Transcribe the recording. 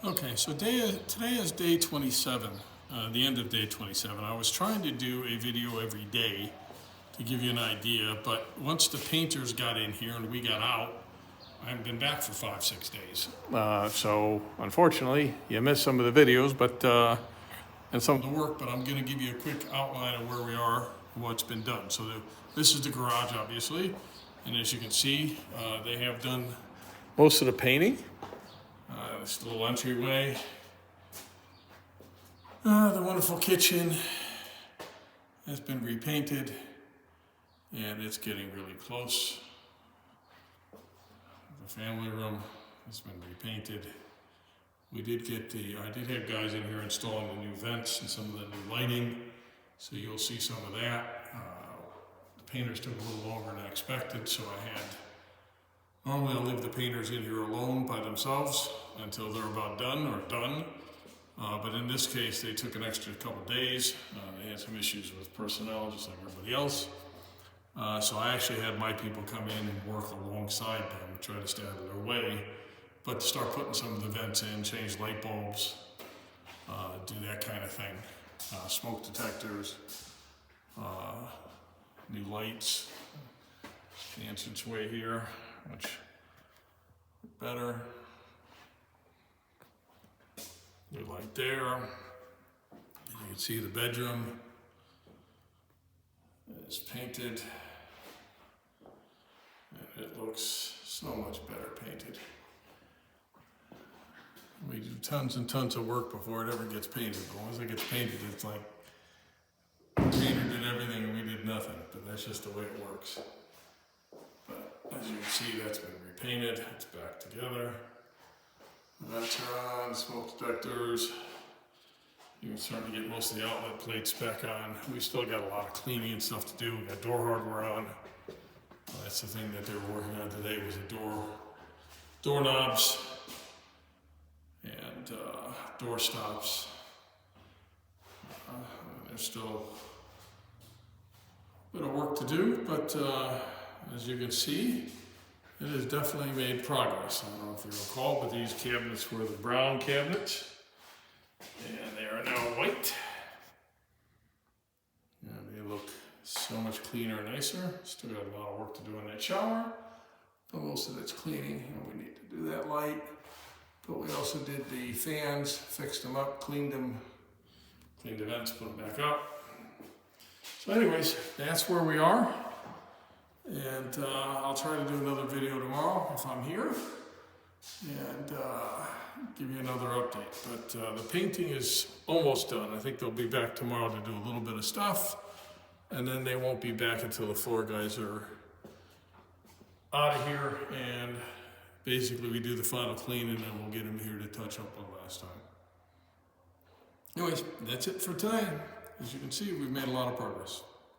Okay, so today is day 27, the end of day 27. I was trying to do a video every day to give you an idea, but once the painters got in here and we got out, I haven't been back for 5-6 days. So unfortunately, you missed some of the videos, and some of the work, but I'm going to give you a quick outline of where we are and what's been done. So this is the garage, obviously, and as you can see, they have done most of the painting. This little entryway. The wonderful kitchen has been repainted and it's getting really close. The family room has been repainted. I did have guys in here installing the new vents and some of the new lighting, so you'll see some of that. The painters took a little longer than I expected, so normally I'll leave the painters in here alone by themselves until they're about done. But in this case, they took an extra couple days. They had some issues with personnel, just like everybody else. So I actually had my people come in and work alongside them, try to stay out of their way, but to start putting some of the vents in, change light bulbs, do that kind of thing. Smoke detectors, new lights, the entranceway here, much better. New light there. You can see the bedroom is painted, and it looks so much better painted. We do tons and tons of work before it ever gets painted, but once it gets painted, it's like the painter did everything and we did nothing, but that's just the way it works. But as you can see, that's been repainted, it's back together. The vents are on, smoke detectors. You can start to get most of the outlet plates back on. We still got a lot of cleaning and stuff to do. We got door hardware on. That's the thing that they were working on today, was the doorknobs and door stops. There's still a bit of work to do, but as you can see, it has definitely made progress. I don't know if you recall, but these cabinets were the brown cabinets, and they are now white. And they look so much cleaner and nicer. Still got a lot of work to do in that shower, but most of it's cleaning, and we need to do that light. But we also did the fans, fixed them up, cleaned the vents, put them back up. So anyways, that's where we are. And I'll try to do another video tomorrow if I'm here and give you another update. But the painting is almost done. I think they'll be back tomorrow to do a little bit of stuff, and then they won't be back until the floor guys are out of here, and basically we do the final clean and then we'll get them here to touch up one last time. Anyways, that's it for today. As you can see, we've made a lot of progress.